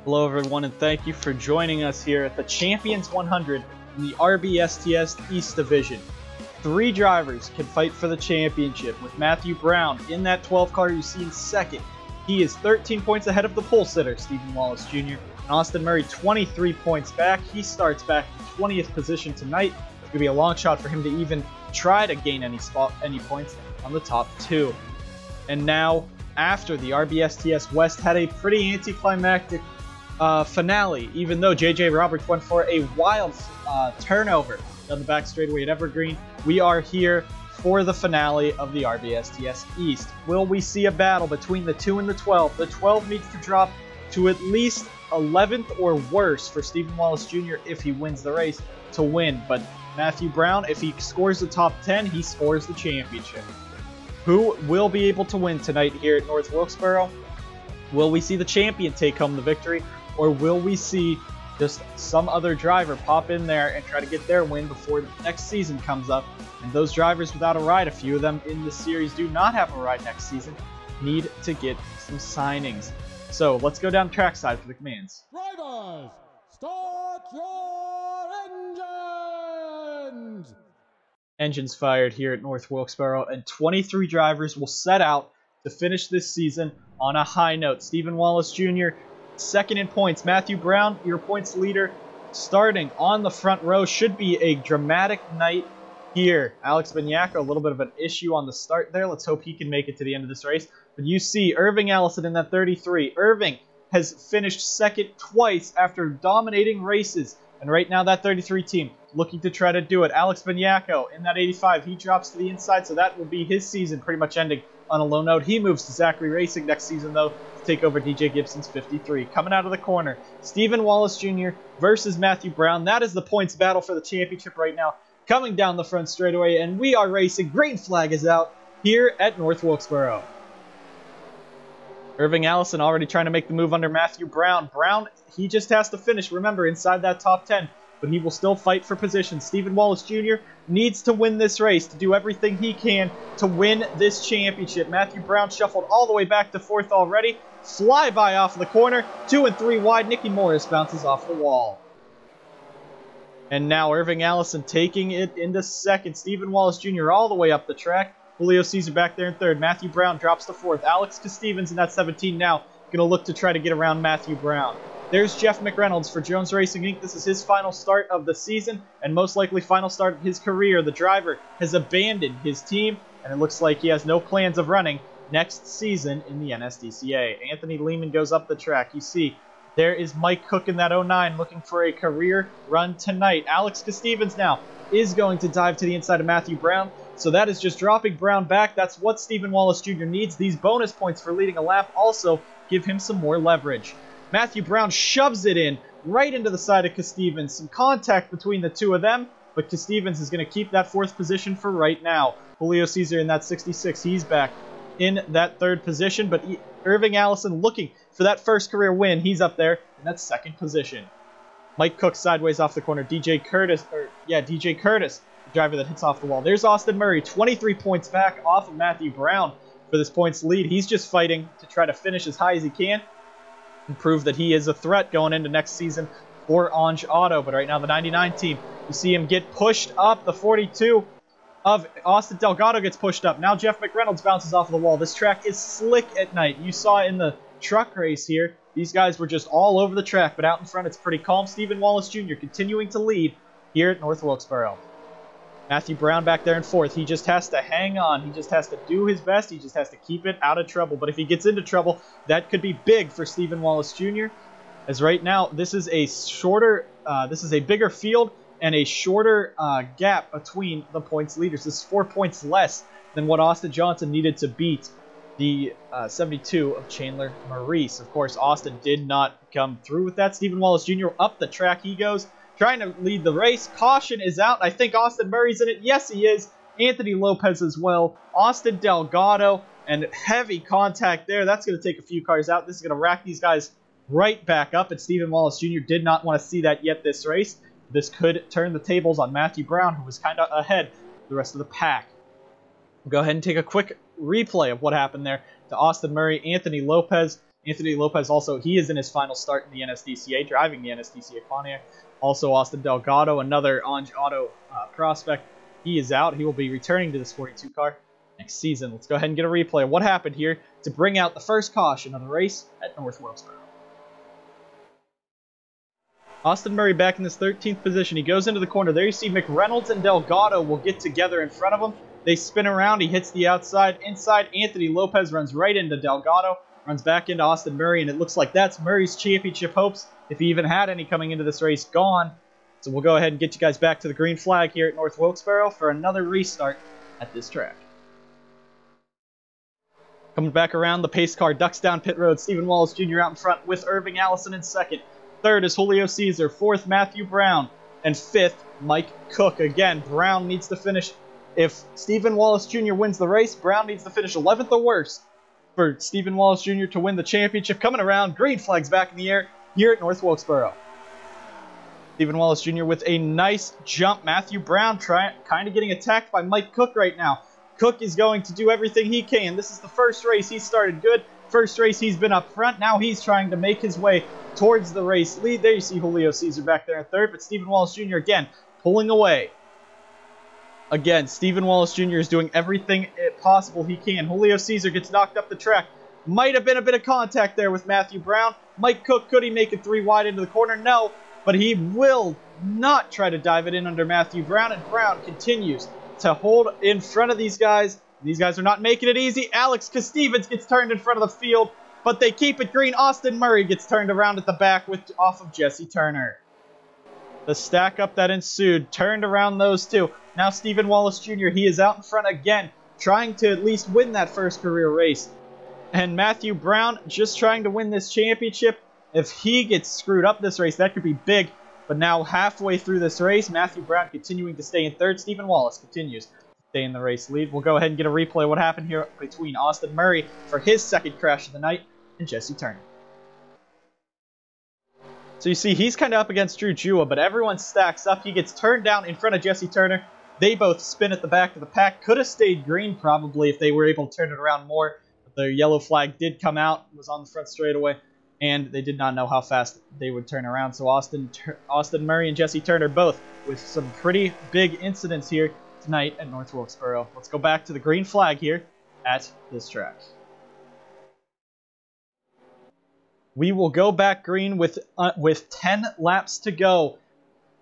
Hello everyone, and thank you for joining us here at the Champions 100 in the RBSTS East Division. 3 drivers can fight for the championship, with Matthew Brown in that 12 car you see in second. He is 13 points ahead of the pole sitter, Steven Wallace Jr. And Austin Murray 23 points back. He starts back in 20th position tonight. It's going to be a long shot for him to even try to gain any points on the top 2. And now, after the RBSTS West had a pretty anticlimactic finale, even though JJ Roberts went for a wild turnover down the back straightaway at Evergreen, we are here for the finale of the RBSTS East. Will we see a battle between the 2 and the 12? The 12 needs to drop to at least 11th or worse for Steven Wallace Jr. if he wins the race to win. But Matthew Brown, if he scores the top 10, he scores the championship. Who will be able to win tonight here at North Wilkesboro? Will we see the champion take home the victory? Or will we see just some other driver pop in there and try to get their win before the next season comes up? And those drivers without a ride, a few of them in the series do not have a ride next season, need to get some signings. So let's go down trackside for the commands. Drivers, start your engines! Engines fired here at North Wilkesboro, and 23 drivers will set out to finish this season on a high note. Steven Wallace Jr. second in points. Matthew Brown, your points leader, starting on the front row. Should be a dramatic night here. Alex Binyaka, a little bit of an issue on the start there. Let's hope he can make it to the end of this race. But you see Irving Allison in that 33. Irving has finished second twice after dominating races. And right now that 33 team looking to try to do it. Alex Binyako in that 85. He drops to the inside, so that will be his season pretty much ending on a low note. He moves to Zachary Racing next season, though, to take over DJ Gibson's 53. Coming out of the corner, Steven Wallace Jr. versus Matthew Brown. That is the points battle for the championship right now. Coming down the front straightaway, and we are racing. Green flag is out here at North Wilkesboro. Irving Allison already trying to make the move under Matthew Brown. Brown, he just has to finish, remember, inside that top 10. But he will still fight for position. Steven Wallace Jr. needs to win this race, to do everything he can to win this championship. Matthew Brown shuffled all the way back to 4th already. Flyby off the corner. 2 and 3 wide. Nicky Morris bounces off the wall. And now Irving Allison taking it into 2nd. Steven Wallace Jr. all the way up the track. Julio Caesar back there in 3rd. Matthew Brown drops to 4th. Alex Stevens in that 17 now. Going to look to try to get around Matthew Brown. There's Jeff McReynolds for Jones Racing Inc. This is his final start of the season, and most likely final start of his career. The driver has abandoned his team, and it looks like he has no plans of running next season in the NSDCA. Anthony Lehman goes up the track. You see, there is Mike Cook in that 09 looking for a career run tonight. Alex Stevens now is going to dive to the inside of Matthew Brown, so that is just dropping Brown back. That's what Steven Wallace Jr. needs. These bonus points for leading a lap also give him some more leverage. Matthew Brown shoves it in right into the side of Stevens. Some contact between the two of them, but Stevens is going to keep that 4th position for right now. Julio Caesar in that 66. He's back in that 3rd position, but Irving Allison looking for that first career win. He's up there in that 2nd position. Mike Cook sideways off the corner. DJ Curtis, the driver that hits off the wall. There's Austin Murray, 23 points back off of Matthew Brown for this points lead. He's just fighting to try to finish as high as he can and prove that he is a threat going into next season for Ange Auto. But right now the 99 team, you see him get pushed up. The 42 of Austin Delgado gets pushed up. Now Jeff McReynolds bounces off of the wall. This track is slick at night. You saw in the truck race here, these guys were just all over the track, but out in front it's pretty calm. Steven Wallace Jr. continuing to lead here at North Wilkesboro. Matthew Brown back there in 4th. He just has to hang on. He just has to do his best. He just has to keep it out of trouble. But if he gets into trouble, that could be big for Steven Wallace Jr. As right now, this is a bigger field and a shorter gap between the points leaders. This is 4 points less than what Austin Johnson needed to beat the 72 of Chandler Maurice. Of course, Austin did not come through with that. Steven Wallace Jr. up the track he goes, trying to lead the race. Caution is out. I think Austin Murray's in it. Yes, he is. Anthony Lopez as well. Austin Delgado, and heavy contact there. That's going to take a few cars out. This is going to rack these guys right back up, and Steven Wallace Jr. did not want to see that yet this race. This could turn the tables on Matthew Brown, who was kind of ahead of the rest of the pack. We'll go ahead and take a quick replay of what happened there to Austin Murray, Anthony Lopez, Anthony Lopez also, he is in his final start in the NSDCA, driving the NSDCA Pontiac. Also, Austin Delgado, another Orange Auto prospect. He is out. He will be returning to this 42 car next season. Let's go ahead and get a replay of what happened here to bring out the first caution of the race at North Wilkesboro. Austin Murray back in this 13th position. He goes into the corner. There you see McReynolds and Delgado will get together in front of him. They spin around. He hits the outside. Inside, Anthony Lopez runs right into Delgado. Runs back into Austin Murray, and it looks like that's Murray's championship hopes, if he even had any coming into this race, gone. So we'll go ahead and get you guys back to the green flag here at North Wilkesboro for another restart at this track. Coming back around, the pace car ducks down pit road. Steven Wallace Jr. out in front with Irving Allison in second. Third is Julio Caesar. Fourth, Matthew Brown. And fifth, Mike Cook. Again, Brown needs to finish. If Steven Wallace Jr. wins the race, Brown needs to finish 11th or worse for Steven Wallace Jr. to win the championship. Coming around, green flags back in the air here at North Wilkesboro. Steven Wallace Jr. with a nice jump. Matthew Brown kind of getting attacked by Mike Cook right now. Cook is going to do everything he can. This is the first race. He started good. First race, he's been up front. Now he's trying to make his way towards the race lead. There you see Julio Caesar back there in third, but Steven Wallace Jr. again pulling away. Again, Steven Wallace Jr. is doing everything possible he can. Julio Caesar gets knocked up the track. Might have been a bit of contact there with Matthew Brown. Mike Cook, could he make it 3 wide into the corner? No, but he will not try to dive it in under Matthew Brown, and Brown continues to hold in front of these guys. These guys are not making it easy. Alex Stevens gets turned in front of the field, but they keep it green. Austin Murray gets turned around at the back off of Jesse Turner. The stack up that ensued turned around those two. Now Steven Wallace Jr., he is out in front again, trying to at least win that first career race. And Matthew Brown just trying to win this championship. If he gets screwed up this race, that could be big. But now halfway through this race, Matthew Brown continuing to stay in third. Steven Wallace continues to stay in the race lead. We'll go ahead and get a replay of what happened here between Austin Murray for his second crash of the night and Jesse Turner. So you see, he's kind of up against Drew Jua, but everyone stacks up. He gets turned down in front of Jesse Turner. They both spin at the back of the pack. Could have stayed green probably if they were able to turn it around more. But the yellow flag did come out, was on the front straightaway, and they did not know how fast they would turn around. So Austin Murray and Jesse Turner both with some pretty big incidents here tonight at North Wilkesboro. Let's go back to the green flag here at this track. We will go back green with 10 laps to go.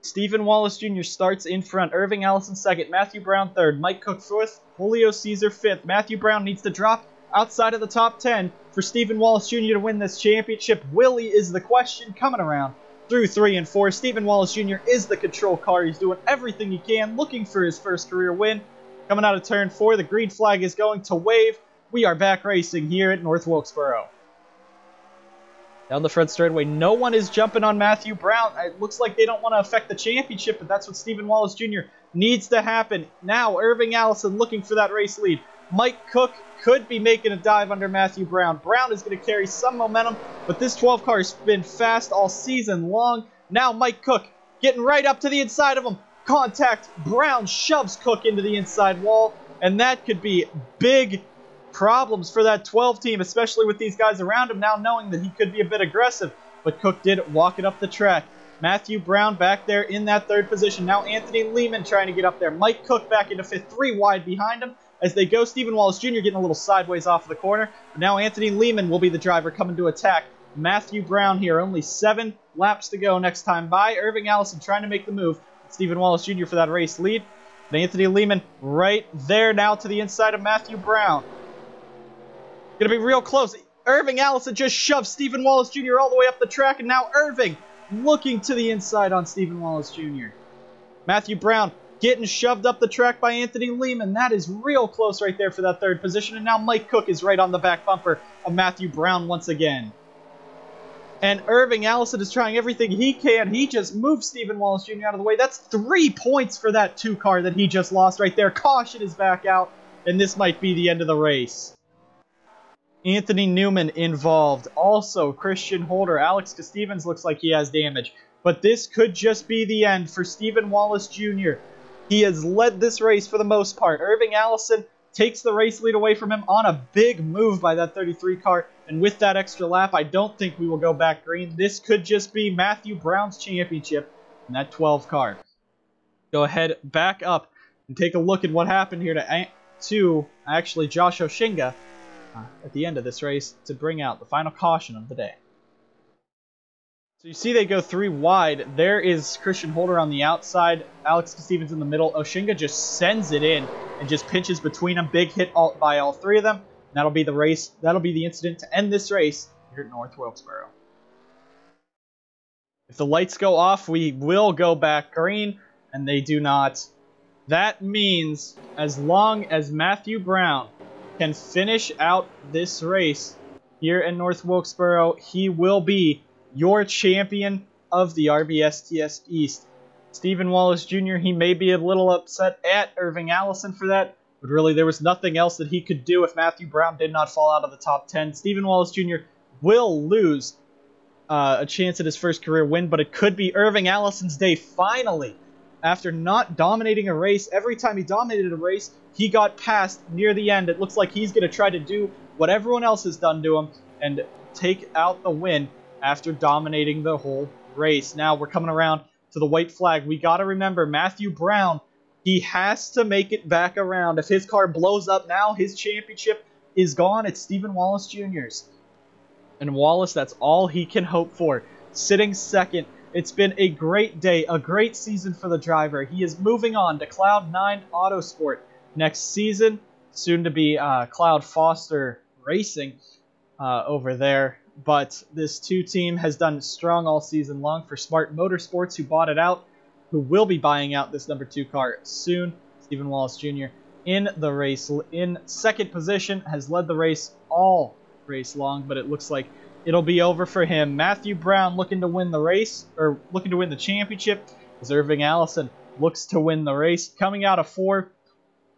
Steven Wallace Jr. starts in front. Irving Allison second. Matthew Brown third. Mike Cook fourth. Julio Caesar fifth. Matthew Brown needs to drop outside of the top 10 for Steven Wallace Jr. to win this championship. Willie is the question coming around through 3 and 4. Steven Wallace Jr. is the control car. He's doing everything he can, looking for his first career win. Coming out of turn 4, the green flag is going to wave. We are back racing here at North Wilkesboro. Down the front straightaway, no one is jumping on Matthew Brown. It looks like they don't want to affect the championship, but that's what Steven Wallace Jr. needs to happen. Now, Irving Allison looking for that race lead. Mike Cook could be making a dive under Matthew Brown. Brown is going to carry some momentum, but this 12 car has been fast all season long. Now Mike Cook getting right up to the inside of him. Contact. Brown shoves Cook into the inside wall, and that could be big problems for that 12 team, especially with these guys around him now knowing that he could be a bit aggressive. But Cook did walk it up the track. Matthew Brown back there in that third position. Now Anthony Lehman trying to get up there. Mike Cook back into fifth, 3 wide behind him. As they go, Steven Wallace Jr. getting a little sideways off of the corner. But now Anthony Lehman will be the driver coming to attack Matthew Brown here. Only 7 laps to go next time by. Irving Allison trying to make the move. Steven Wallace Jr. for that race lead. And Anthony Lehman right there now to the inside of Matthew Brown. Going to be real close. Irving Allison just shoved Steven Wallace Jr. all the way up the track. And now Irving looking to the inside on Steven Wallace Jr. Matthew Brown getting shoved up the track by Anthony Lehman. That is real close right there for that third position. And now Mike Cook is right on the back bumper of Matthew Brown once again. And Irving Allison is trying everything he can. He just moved Steven Wallace Jr. out of the way. That's 3 points for that 2 car that he just lost right there. Caution is back out, and this might be the end of the race. Anthony Newman involved. Also, Christian Holder. Alex Stevens looks like he has damage. But this could just be the end for Steven Wallace Jr. He has led this race for the most part. Irving Allison takes the race lead away from him on a big move by that 33 car. And with that extra lap, I don't think we will go back green. This could just be Matthew Brown's championship in that 12 car. Go ahead, back up, and take a look at what happened here to actually Josh Oshinga at the end of this race to bring out the final caution of the day. So you see they go 3 wide. There is Christian Holder on the outside. Alex Stevens in the middle. Oshinga just sends it in and just pinches between them. Big hit by all 3 of them. That'll be the race. That'll be the incident to end this race here at North Wilkesboro. If the lights go off, we will go back green, and they do not. That means as long as Matthew Brown can finish out this race here in North Wilkesboro, he will be your champion of the RBSTS East. Steven Wallace Jr., he may be a little upset at Irving Allison for that, but really there was nothing else that he could do if Matthew Brown did not fall out of the top 10. Steven Wallace Jr. will lose a chance at his first career win, but it could be Irving Allison's day finally. After not dominating a race, every time he dominated a race, he got passed near the end. It looks like he's going to try to do what everyone else has done to him and take out the win after dominating the whole race. Now we're coming around to the white flag. We got to remember Matthew Brown, he has to make it back around. If his car blows up now, his championship is gone. It's Steven Wallace Jr.'s. And Wallace, that's all he can hope for. Sitting second. It's been a great day, a great season for the driver. He is moving on to Cloud 9 Autosport next season. Soon to be Cloud Foster Racing over there. But this 2 team has done strong all season long for Smart Motorsports, who bought it out, who will be buying out this number 2 car soon. Steven Wallace Jr. in the race, in second position, has led the race all race long, but it looks like it'll be over for him. Matthew Brown looking to win the race, or looking to win the championship, as Irving Allison looks to win the race. Coming out of 4,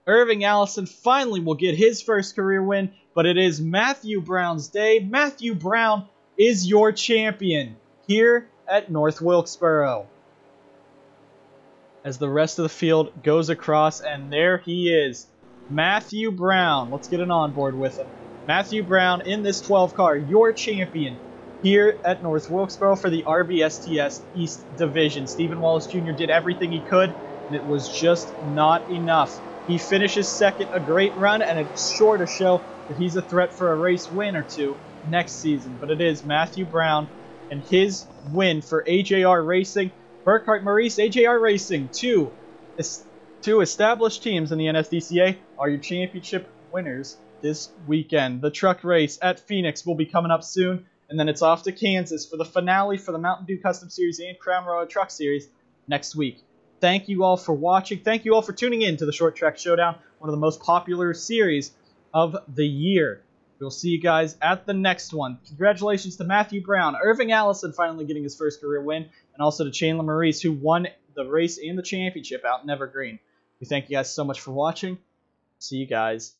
Irving Allison finally will get his first career win, but it is Matthew Brown's day. Matthew Brown is your champion here at North Wilkesboro. As the rest of the field goes across, and there he is, Matthew Brown. Let's get an onboard with him. Matthew Brown in this 12 car, your champion here at North Wilkesboro for the RBSTS East Division. Steven Wallace Jr. did everything he could, and it was just not enough. He finishes second, a great run, and it's sure to show that he's a threat for a race win or 2 next season. But it is Matthew Brown and his win for AJR Racing. Burkhart Maurice, AJR Racing, two established teams in the NSDCA, are your championship winners this weekend. The truck race at Phoenix will be coming up soon, and then it's off to Kansas for the finale for the Mountain Dew Custom Series and Crown Royal Truck Series next week. Thank you all for watching. Thank you all for tuning in to the Short Track Showdown, one of the most popular series of the year. We'll see you guys at the next one. Congratulations to Matthew Brown, Irving Allison finally getting his first career win, and also to Chandler Maurice, who won the race and the championship out in Evergreen. We thank you guys so much for watching. See you guys